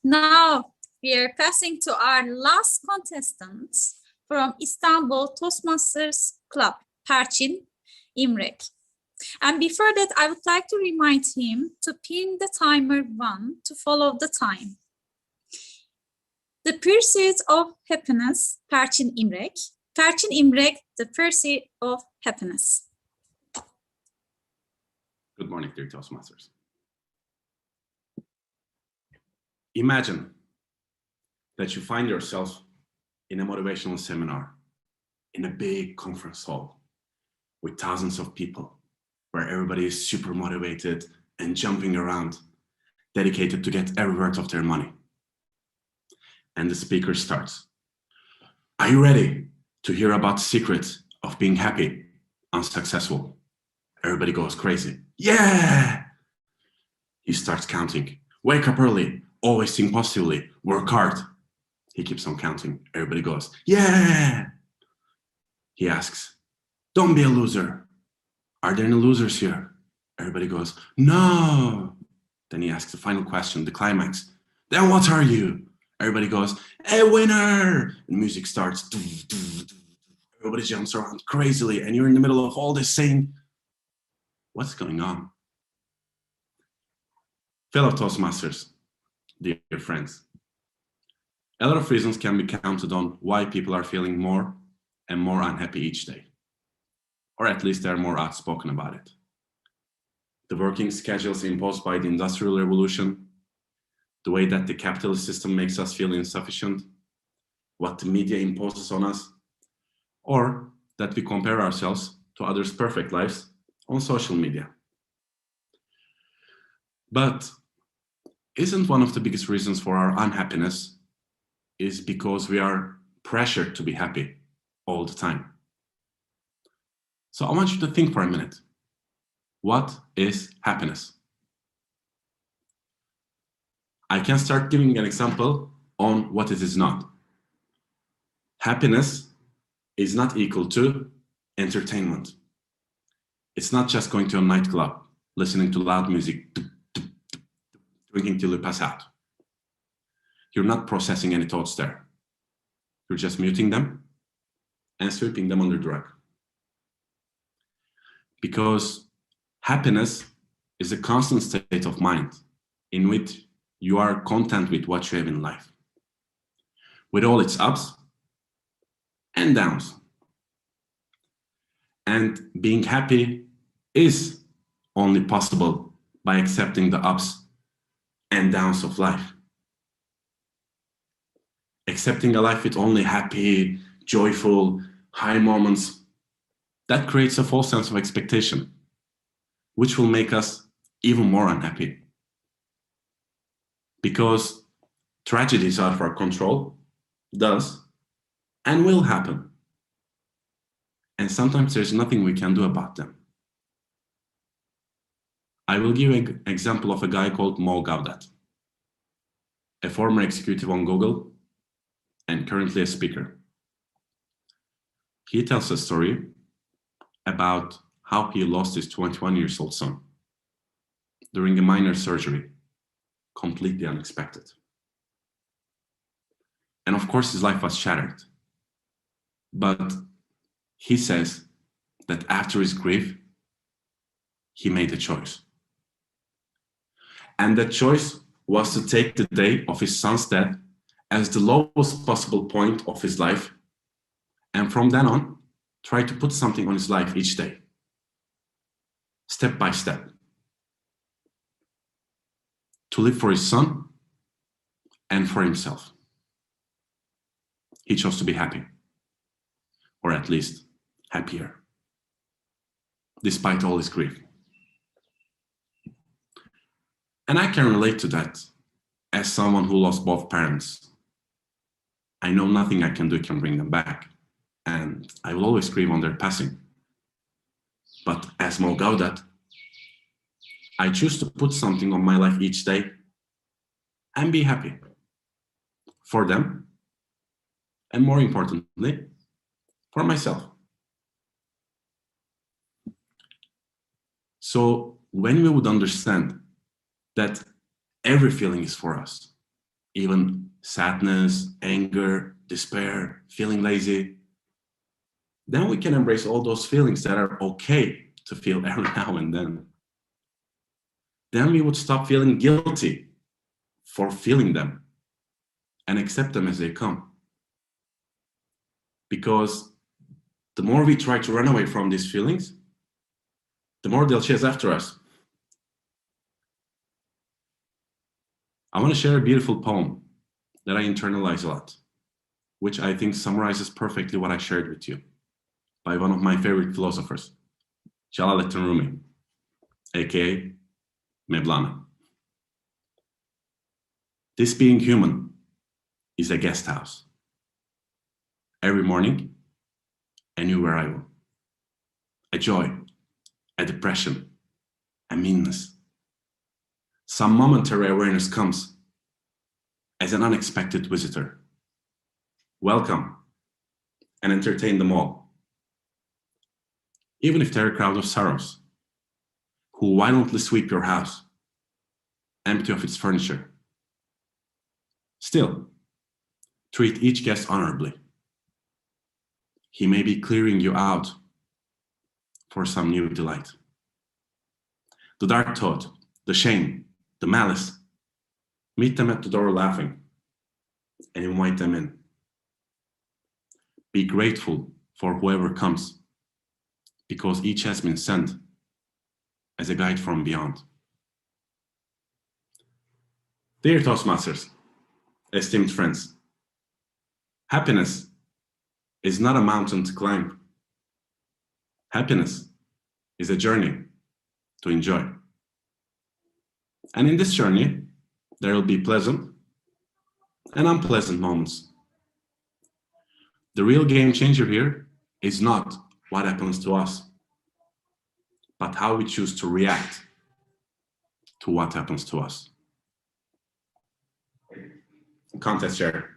Now we are passing to our last contestant from Istanbul Toastmasters Club, Percin İmrek. And before that, I would like to remind him to pin the timer 1 to follow the time. The Pursuit of Happiness, Percin İmrek. Percin İmrek, The Pursuit of Happiness. Good morning, dear Toastmasters. Imagine that you find yourself in a motivational seminar in a big conference hall with thousands of people where everybody is super motivated and jumping around, dedicated to get every word of their money. And the speaker starts. Are you ready to hear about the secrets of being happy and successful? Everybody goes crazy. Yeah! He starts counting. Wake up early, always think positively, work hard. He keeps on counting. Everybody goes, yeah! He asks, don't be a loser. Are there any losers here? Everybody goes, no. Then he asks the final question, the climax. Then what are you? Everybody goes, a winner! And music starts. Everybody jumps around crazily, and you're in the middle of all this saying, what's going on? Fellow Toastmasters, dear friends, a lot of reasons can be counted on why people are feeling more and more unhappy each day. Or at least they're more outspoken about it. The working schedules imposed by the Industrial Revolution, the way that the capitalist system makes us feel insufficient, what the media imposes on us, or that we compare ourselves to others' perfect lives on social media. But isn't one of the biggest reasons for our unhappiness is because we are pressured to be happy all the time? So I want you to think for a minute. What is happiness? I can start giving an example on what it is not. Happiness is not equal to entertainment. It's not just going to a nightclub, listening to loud music, drinking till you pass out. You're not processing any thoughts there. You're just muting them and sweeping them under the rug. Because happiness is a constant state of mind in which you are content with what you have in life, with all its ups and downs. And being happy is only possible by accepting the ups and downs of life. Accepting a life with only happy, joyful, high moments, that creates a false sense of expectation, which will make us even more unhappy. Because tragedies out of our control does and will happen. And sometimes there's nothing we can do about them. I will give an example of a guy called Mo Gawdat, a former executive on Google and currently a speaker. He tells a story about how he lost his 21-year-old son during a minor surgery, completely unexpected. And of course, his life was shattered. But he says that after his grief, he made a choice. And that choice was to take the day of his son's death as the lowest possible point of his life, and from then on, try to put something on his life each day, step by step, to live for his son and for himself. He chose to be happy, or at least happier, despite all his grief. And I can relate to that as someone who lost both parents. I know nothing I can do can bring them back, and I will always grieve on their passing. But as Mo Gawdat, I choose to put something on my life each day and be happy for them, and more importantly, for myself. So when we would understand that every feeling is for us, even sadness, anger, despair, feeling lazy, then we can embrace all those feelings that are okay to feel every now and then. Then we would stop feeling guilty for feeling them and accept them as they come. Because the more we try to run away from these feelings, the more they'll chase after us. I want to share a beautiful poem that I internalize a lot, which I think summarizes perfectly what I shared with you, by one of my favorite philosophers, Jalaluddin Rumi, aka Mevlana. This being human is a guest house. Every morning, a new arrival, a joy, a depression, a meanness. Some momentary awareness comes as an unexpected visitor. Welcome and entertain them all. Even if they're a crowd of sorrows, who violently sweep your house, empty of its furniture. Still, treat each guest honorably. He may be clearing you out for some new delight. The dark thought, the shame, the malice, meet them at the door laughing and invite them in. Be grateful for whoever comes, because each has been sent as a guide from beyond. Dear Toastmasters, esteemed friends, happiness is not a mountain to climb. Happiness is a journey to enjoy. And in this journey, there will be pleasant and unpleasant moments. The real game changer here is not what happens to us, but how we choose to react to what happens to us. Contest share.